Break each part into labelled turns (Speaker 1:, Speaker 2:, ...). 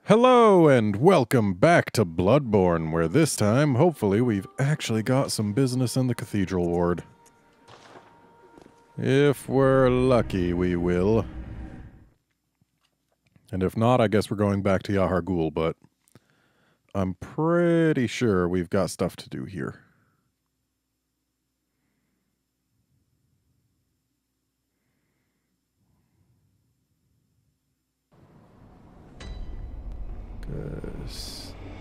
Speaker 1: Hello and welcome back to Bloodborne, where this time, hopefully, we've actually got some business in the Cathedral Ward. If we're lucky, we will. And if not, I guess we're going back to Yahar Ghul, but I'm pretty sure we've got stuff to do here.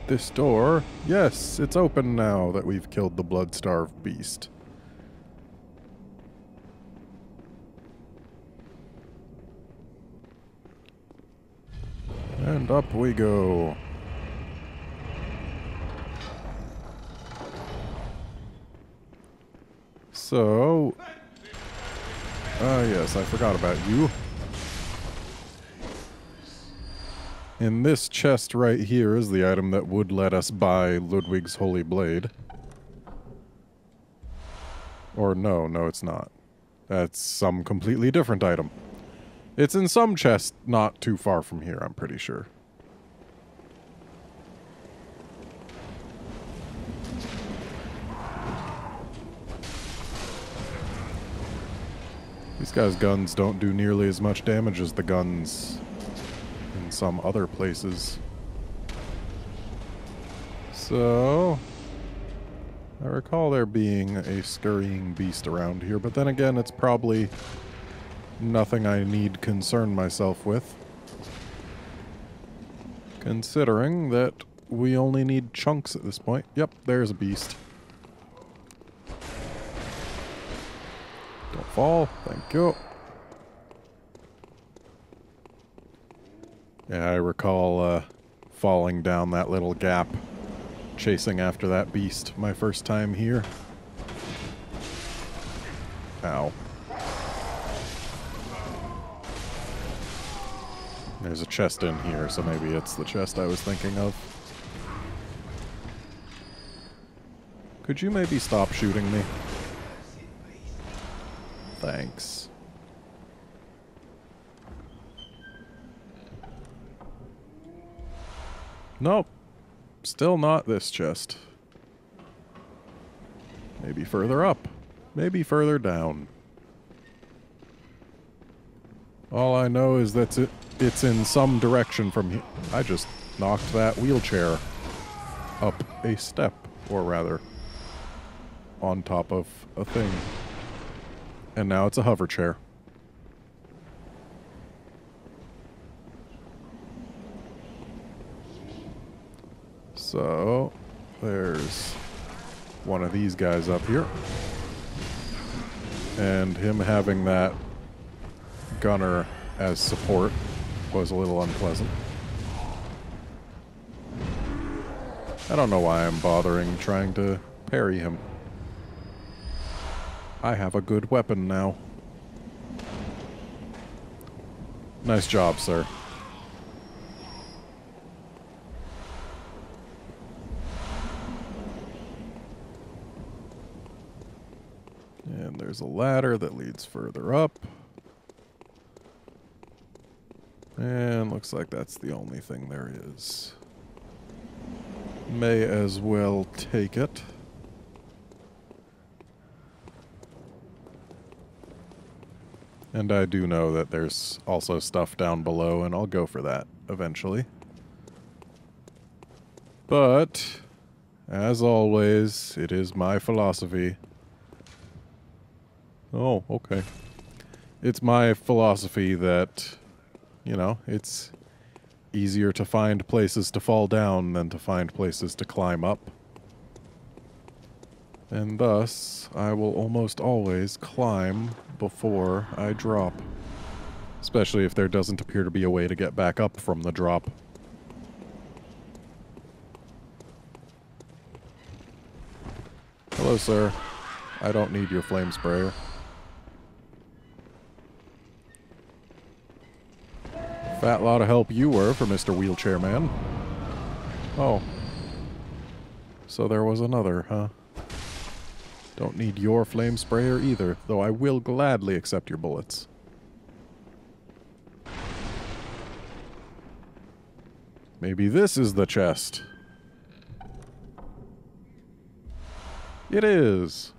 Speaker 1: This door, yes, it's open now that we've killed the blood-starved beast. And up we go. So, yes, I forgot about you. In this chest right here is the item that would let us buy Ludwig's Holy Blade. Or no, it's not. That's some completely different item. It's in some chest not too far from here, I'm pretty sure. These guys' guns don't do nearly as much damage as the guns in some other places. So, I recall there being a scurrying beast around here, but then again, it's probably nothing I need concern myself with, considering that we only need chunks at this point. Yep, there's a beast. Don't fall, thank you. Yeah, I recall falling down that little gap, chasing after that beast my first time here. Ow. There's a chest in here, so maybe it's the chest I was thinking of. Could you maybe stop shooting me? Thanks. Nope. Still not this chest. Maybe further up. Maybe further down. All I know is that it's in some direction from here. I just knocked that wheelchair up a step, or rather, on top of a thing. And now it's a hover chair. So, there's one of these guys up here. And him having that gunner as support was a little unpleasant. I don't know why I'm bothering trying to parry him. I have a good weapon now. Nice job, sir. And there's a ladder that leads further up. And looks like that's the only thing there is. May as well take it. And I do know that there's also stuff down below, and I'll go for that eventually. But, as always, it is my philosophy. Oh, okay. It's my philosophy that, you know, it's easier to find places to fall down than to find places to climb up. And thus, I will almost always climb before I drop. Especially if there doesn't appear to be a way to get back up from the drop. Hello, sir. I don't need your flame sprayer. Fat lot of help you were for Mr. Wheelchair Man. Oh. So there was another, huh? Don't need your flame sprayer either, though I will gladly accept your bullets. Maybe this is the chest. It is.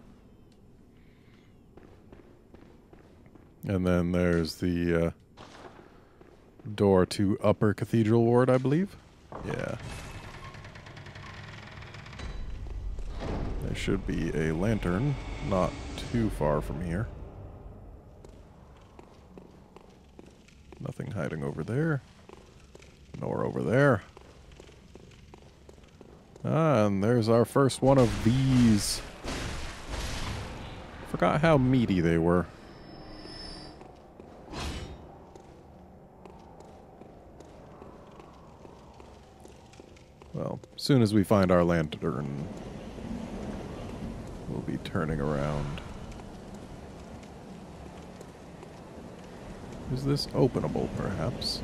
Speaker 1: And then there's the door to Upper Cathedral Ward, I believe. Yeah. There should be a lantern not too far from here. Nothing hiding over there. Nor over there. Ah, and there's our first one of these. Forgot how meaty they were. Well, as soon as we find our lantern, we'll be turning around. Is this openable, perhaps?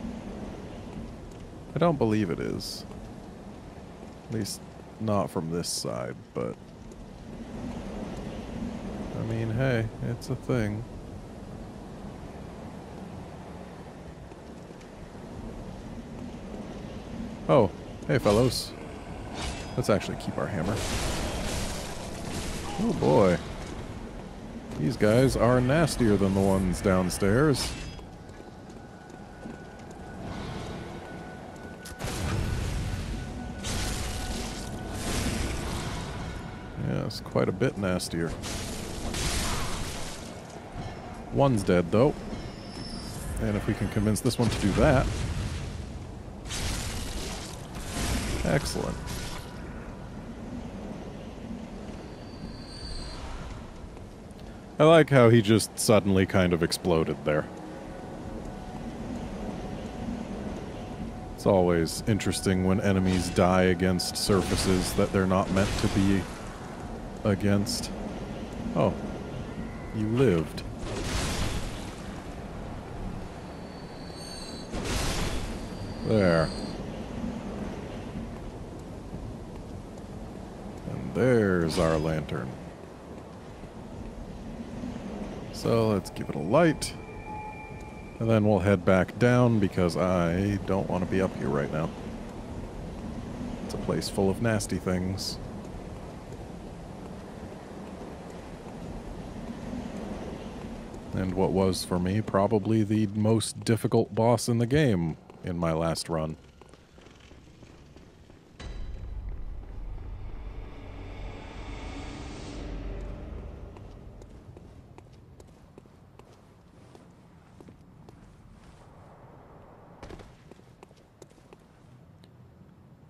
Speaker 1: I don't believe it is. At least not from this side, but... I mean, hey, it's a thing. Oh, hey fellows. Let's actually keep our hammer. Oh boy. These guys are nastier than the ones downstairs. Yes, quite a bit nastier. One's dead, though. And if we can convince this one to do that... Excellent. I like how he just suddenly kind of exploded there. It's always interesting when enemies die against surfaces that they're not meant to be against. Oh. You lived. There. And there's our lantern. So let's give it a light. And then we'll head back down because I don't want to be up here right now. It's a place full of nasty things. And what was, for me, probably the most difficult boss in the game in my last run.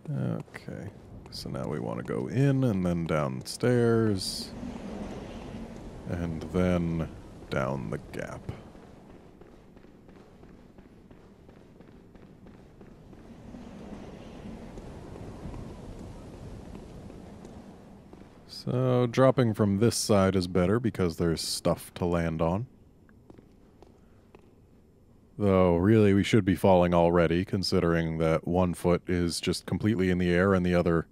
Speaker 1: Okay, so now we want to go in and then downstairs. And then down the gap. So dropping from this side is better because there's stuff to land on. Though really we should be falling already, considering that one foot is just completely in the air and the other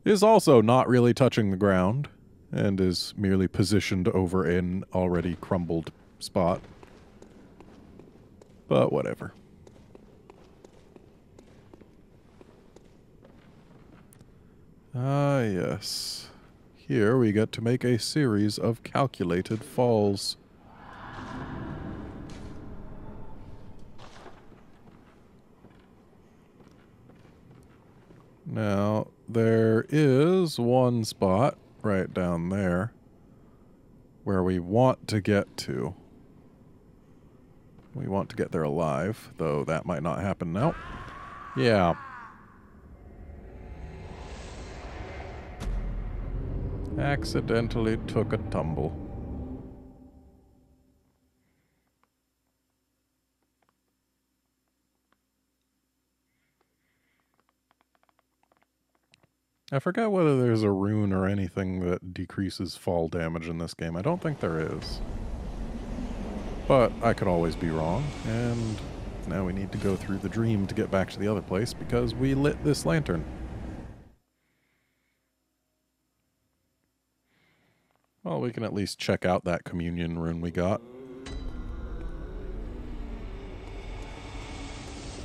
Speaker 1: is also not really touching the ground. And is merely positioned over an already crumbled spot. But whatever. Ah, yes. Here we get to make a series of calculated falls. Now, there is one spot right down there where we want to get to. We want to get there alive, though that might not happen now. Yeah. Accidentally took a tumble. I forgot whether there's a rune or anything that decreases fall damage in this game. I don't think there is. But I could always be wrong, and now we need to go through the dream to get back to the other place because we lit this lantern. Well, we can at least check out that communion rune we got.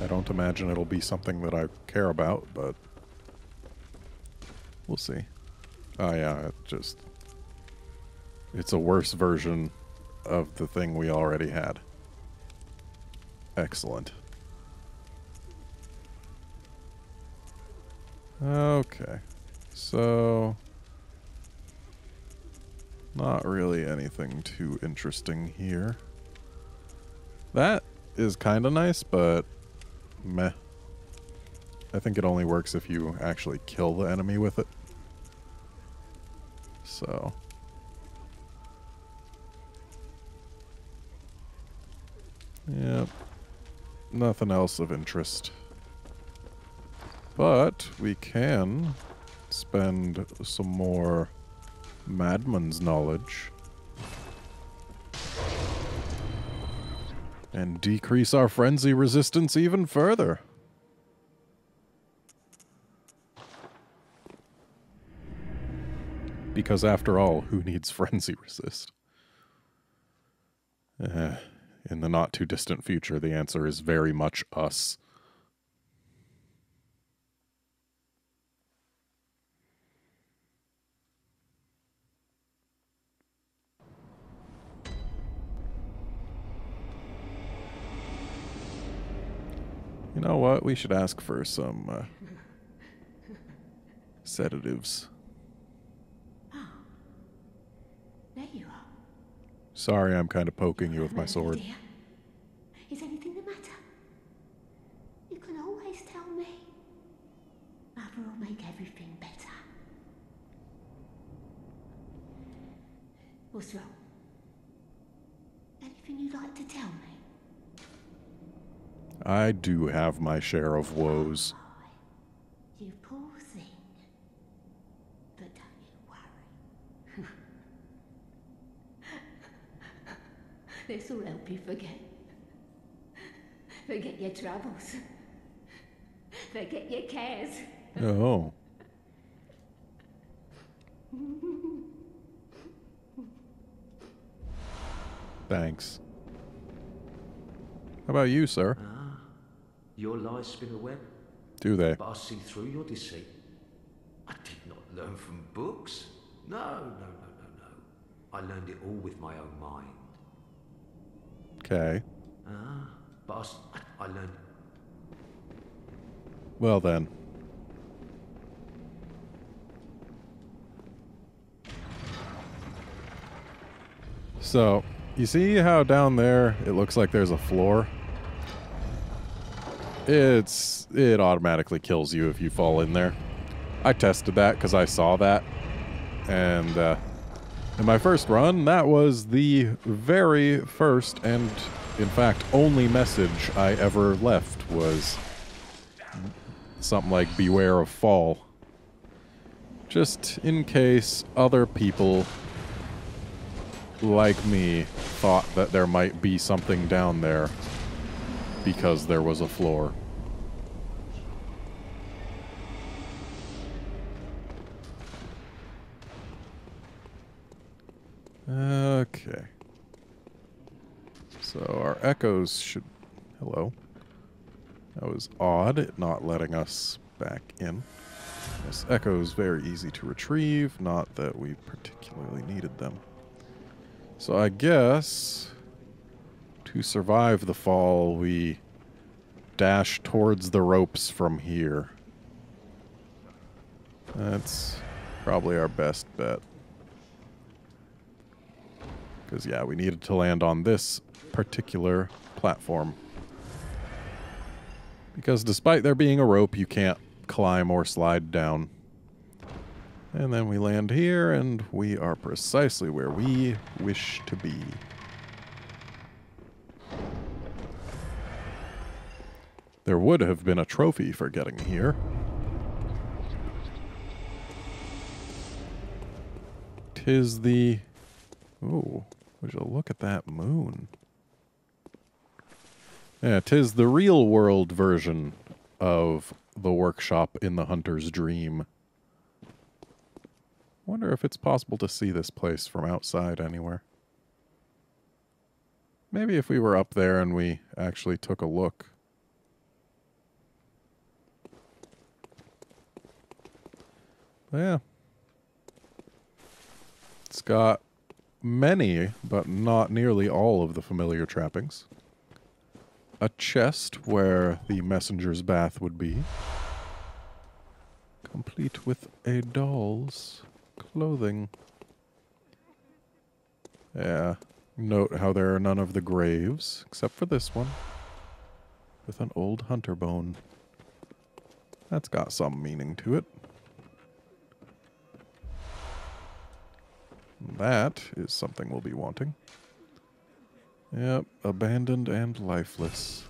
Speaker 1: I don't imagine it'll be something that I care about, but we'll see. Oh yeah, it's a worse version of the thing we already had. Excellent. Okay. So, not really anything too interesting here. That is kind of nice, but meh. I think it only works if you actually kill the enemy with it. So. Yep. Nothing else of interest. But we can spend some more Madman's knowledge and decrease our frenzy resistance even further. Because after all, who needs frenzy resist? In the not too distant future, the answer is very much us. You know what? We should ask for some sedatives.
Speaker 2: Oh, there you are.
Speaker 1: Sorry, I'm kind of poking you with my sword.
Speaker 2: Dear. Is anything the matter? You can always tell me. Mother will make everything better. What's wrong? Anything you'd like to tell me?
Speaker 1: I do have my share of woes.
Speaker 2: You poor thing. But don't you worry. This will help you forget. Forget your troubles. Forget your cares.
Speaker 1: Oh. Thanks. How about you, sir?
Speaker 3: Your lies spin a web.
Speaker 1: Do they?
Speaker 3: But I see through your deceit. I did not learn from books. No. I learned it all with my own mind.
Speaker 1: Okay.
Speaker 3: But I learned...
Speaker 1: Well then. So, you see how down there it looks like there's a floor? It automatically kills you if you fall in there. I tested that because I saw that. And in my first run, that was the very first and, in fact, only message I ever left was something like, beware of fall. Just in case other people like me thought that there might be something down there because there was a floor. Okay. So our echoes should... Hello. That was odd, it not letting us back in. This echo is very easy to retrieve, not that we particularly needed them. So I guess to survive the fall, we dash towards the ropes from here. That's probably our best bet. Because, yeah, we needed to land on this particular platform. Because despite there being a rope, you can't climb or slide down. And then we land here, and we are precisely where we wish to be. There would have been a trophy for getting here. 'Tis the... Ooh, would you look at that moon? Yeah, 'tis the real-world version of the workshop in the Hunter's Dream. Wonder if it's possible to see this place from outside anywhere. Maybe if we were up there and we actually took a look. Yeah. It's got many, but not nearly all of the familiar trappings. A chest where the messenger's bath would be, complete with a doll's clothing. Yeah. Note how there are none of the graves, except for this one, with an old hunter bone. That's got some meaning to it. That is something we'll be wanting. Yep, abandoned and lifeless.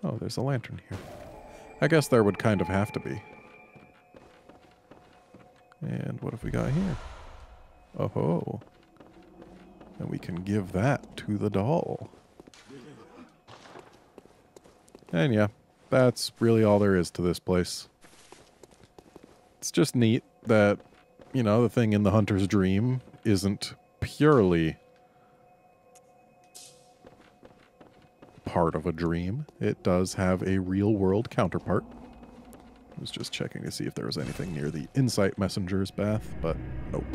Speaker 1: Oh, there's a lantern here. I guess there would kind of have to be. And what have we got here? Oh-ho. And we can give that to the doll. And yeah, that's really all there is to this place. It's just neat that, you know, the thing in the hunter's dream isn't purely part of a dream. It does have a real-world counterpart. I was just checking to see if there was anything near the Insight Messenger's bath, but nope.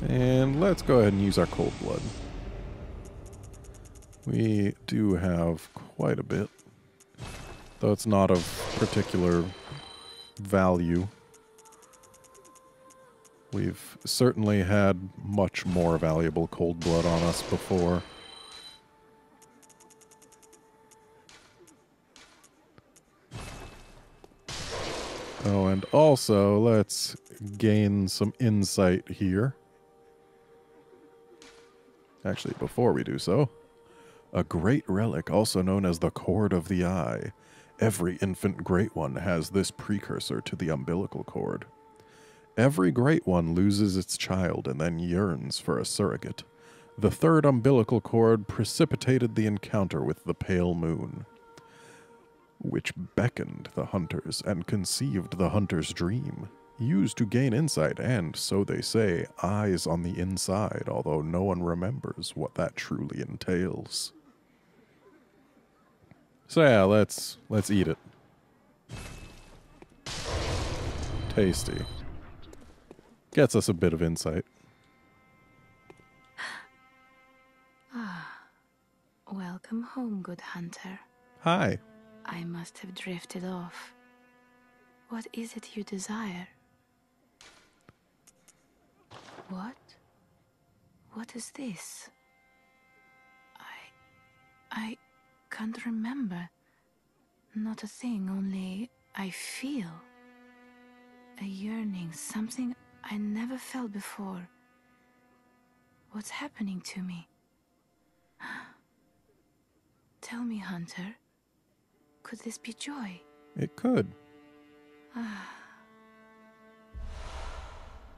Speaker 1: And let's go ahead and use our cold blood. We do have quite a bit, though it's not of particular value. We've certainly had much more valuable cold blood on us before. Oh, and also, let's gain some insight here. Actually, before we do so, a great relic, also known as the Cord of the Eye. Every infant Great One has this precursor to the umbilical cord. Every Great One loses its child and then yearns for a surrogate. The third umbilical cord precipitated the encounter with the pale moon, which beckoned the hunters and conceived the hunter's dream. Used to gain insight and, so they say, eyes on the inside, although no one remembers what that truly entails. So yeah, let's eat it. Tasty. Gets us a bit of insight.
Speaker 4: Welcome home, good hunter.
Speaker 1: Hi.
Speaker 4: I must have drifted off. What is it you desire? What? What is this? I can't remember. Not a thing, only I feel. A yearning, something I never felt before. What's happening to me? Tell me, Hunter, could this be joy?
Speaker 1: It could.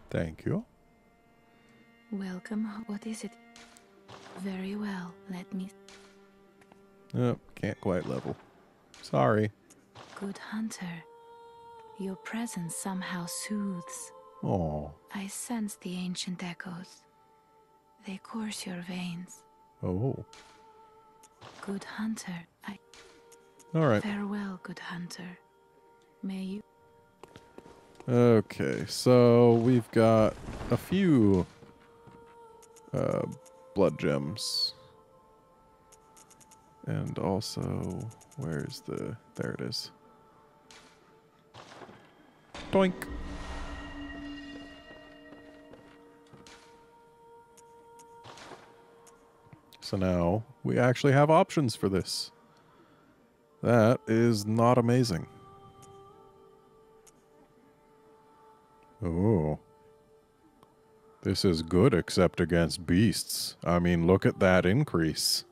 Speaker 1: Thank you.
Speaker 4: Welcome. What is it? Very well, let me...
Speaker 1: Oh, can't quite level. Sorry.
Speaker 4: Good Hunter, your presence somehow soothes.
Speaker 1: Oh.
Speaker 4: I sense the ancient echoes. They course your veins.
Speaker 1: Oh.
Speaker 4: Good Hunter,
Speaker 1: All right.
Speaker 4: Farewell, good Hunter. May you...
Speaker 1: Okay, so we've got a few blood gems. And also, where's the... There it is. Doink! So now, we actually have options for this. That is not amazing. Oh. This is good except against beasts. I mean, look at that increase.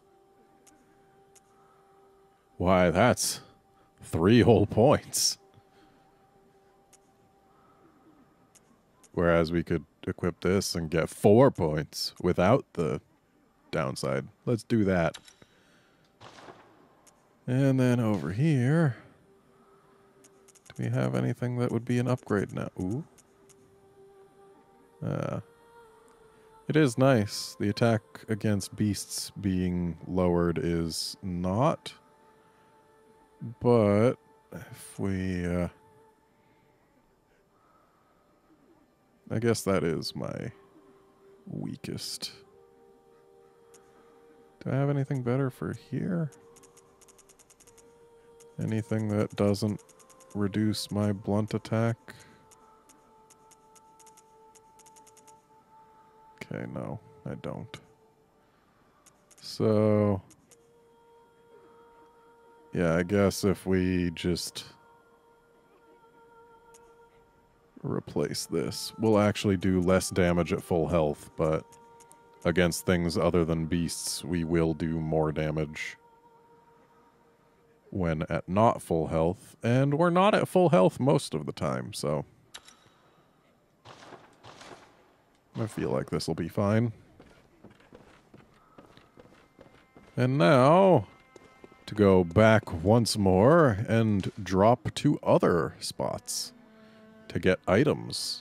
Speaker 1: Why, that's 3 whole points. Whereas we could equip this and get 4 points without the downside. Let's do that. And then over here, Do we have anything that would be an upgrade now? Ooh. It is nice. The attack against beasts being lowered is not. But if we... I guess that is my weakest. Do I have anything better for here? Anything that doesn't reduce my blunt attack? Okay, no, I don't. So... yeah, I guess if we just replace this, we'll actually do less damage at full health, but against things other than beasts, we will do more damage when at not full health, and we're not at full health most of the time, so I feel like this will be fine. And now, to go back once more and drop to other spots to get items.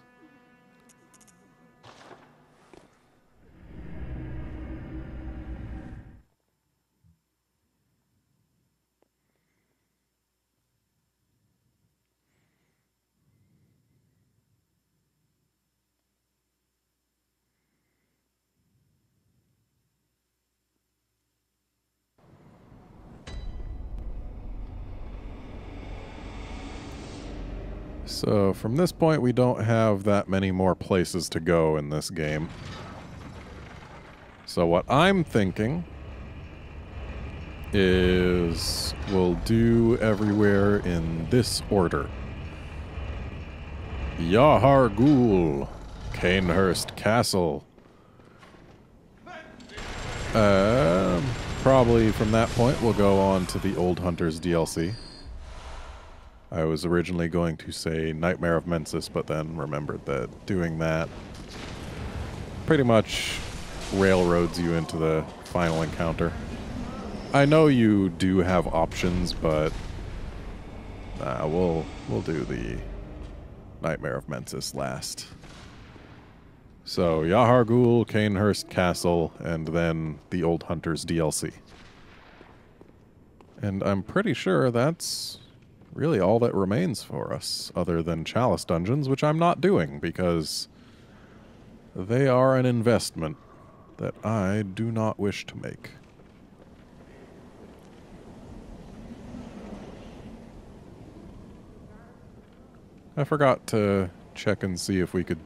Speaker 1: So from this point, we don't have that many more places to go in this game. So what I'm thinking is we'll do everywhere in this order. Yahar Ghul, Canehurst Castle. Probably from that point, we'll go on to the Old Hunters DLC. I was originally going to say Nightmare of Mensis, but then remembered that doing that pretty much railroads you into the final encounter. I know you do have options, but we'll do the Nightmare of Mensis last. So Yahar Ghul, Canehurst Castle, and then the Old Hunters DLC. And I'm pretty sure that's really all that remains for us, other than Chalice Dungeons, which I'm not doing, because they are an investment that I do not wish to make. I forgot to check and see if we could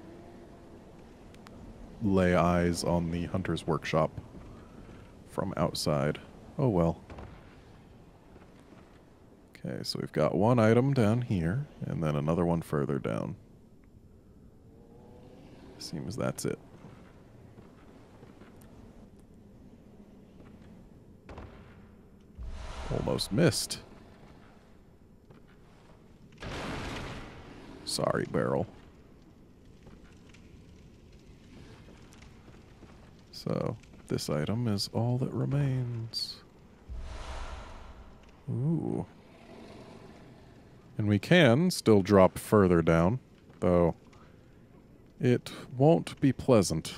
Speaker 1: lay eyes on the Hunter's Workshop from outside. Oh well. Okay, so we've got one item down here, and then another one further down. Seems that's it. Almost missed. Sorry, barrel. So, this item is all that remains. Ooh. And we can still drop further down, though it won't be pleasant.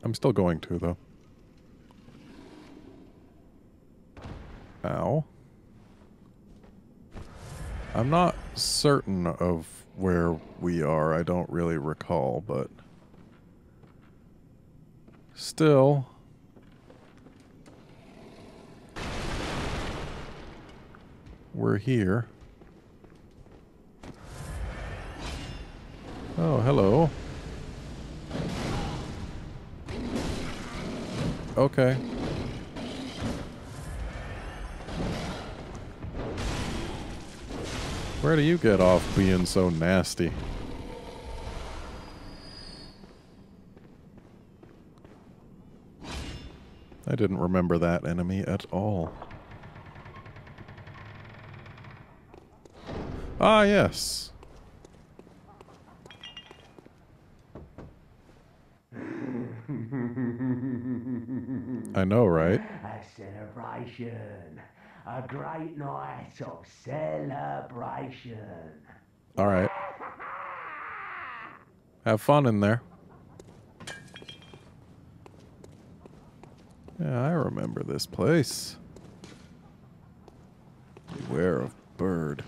Speaker 1: I'm still going to, though. Ow. I'm not certain of where we are. I don't really recall, but still, we're here. Oh, hello. Okay. Where do you get off being so nasty? I didn't remember that enemy at all. Ah, yes. I know, right?
Speaker 5: A celebration. A great night of celebration.
Speaker 1: Alright. Have fun in there. Yeah, I remember this place. Beware of bird.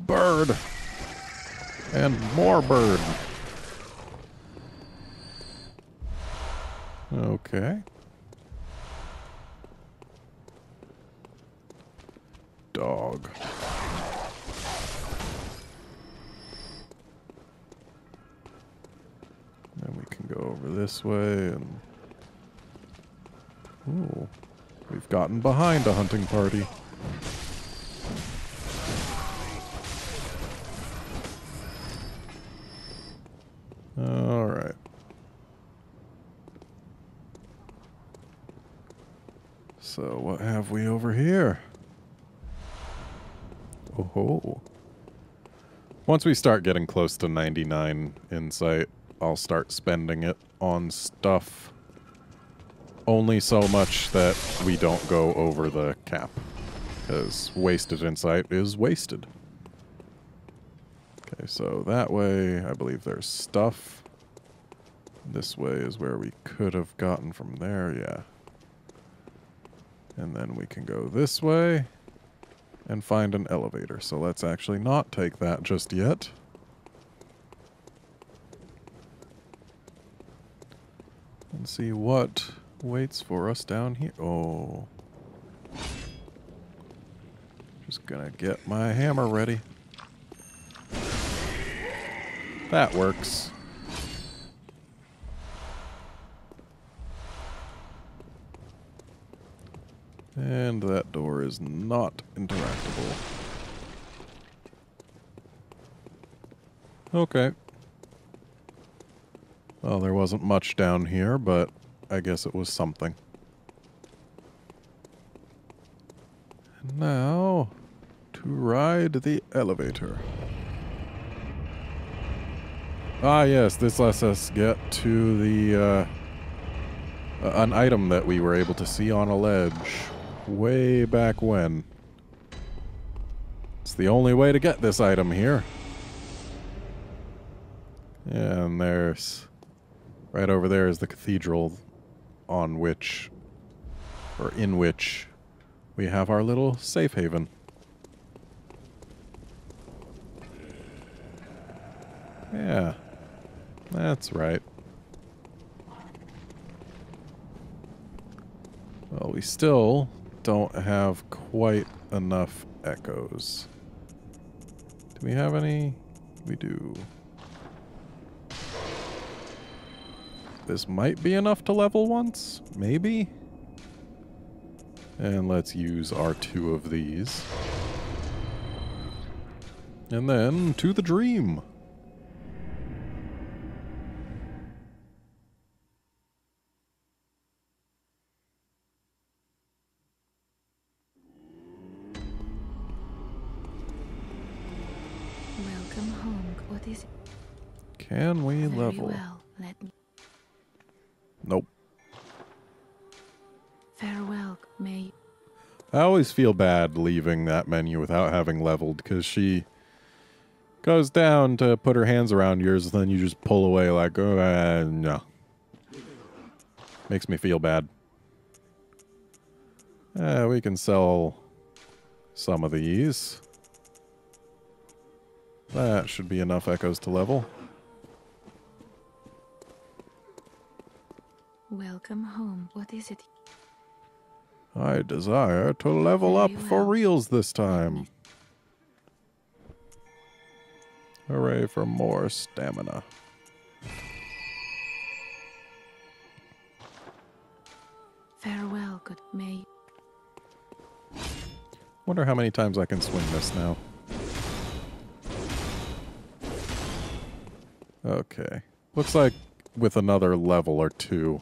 Speaker 1: Bird! And more bird. Okay. Dog. Then we can go over this way and... Ooh. We've gotten behind a hunting party. Alright. So, what have we over here? Oh. Once we start getting close to 99 insight, I'll start spending it on stuff. Only so much that we don't go over the cap. Because wasted insight is wasted. Okay, so that way, I believe there's stuff. This way is where we could have gotten from there, yeah. And then we can go this way and find an elevator. So let's actually not take that just yet. And see what waits for us down here. Oh. Just gonna get my hammer ready. That works. And that door is not interactable. Okay. Well, there wasn't much down here, but I guess it was something. And now, to ride the elevator. Ah, yes, this lets us get to the, an item that we were able to see on a ledge way back when. It's the only way to get this item here. And there's... right over there is the cathedral on which... or in which we have our little safe haven. Yeah. That's right. Well, we still don't have quite enough echoes. Do we have any? We do. This might be enough to level once? Maybe? And let's use our 2 of these. And then, to the dream!
Speaker 4: Welcome home. What is it?
Speaker 1: Can we
Speaker 4: Very
Speaker 1: level?
Speaker 4: well. Let me.
Speaker 1: Nope.
Speaker 4: Farewell, may.
Speaker 1: I always feel bad leaving that menu without having leveled, because she goes down to put her hands around yours, and then you just pull away like, oh, no. Makes me feel bad. We can sell some of these. That should be enough echoes to level.
Speaker 4: Welcome home. What is it?
Speaker 1: I desire to level up
Speaker 4: Very
Speaker 1: for
Speaker 4: well.
Speaker 1: reals this time. Hooray for more stamina.
Speaker 4: Farewell, good may.
Speaker 1: Wonder how many times I can swing this now. Okay. Looks like with another level or 2,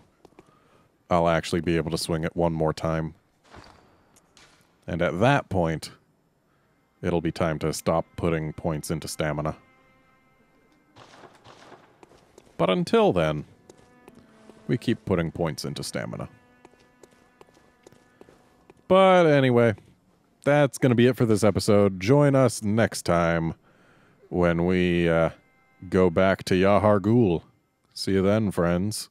Speaker 1: I'll actually be able to swing it one more time. And at that point, it'll be time to stop putting points into stamina. But until then, we keep putting points into stamina. But anyway, that's going to be it for this episode. Join us next time when we go back to Yahar Ghul. See you then, friends.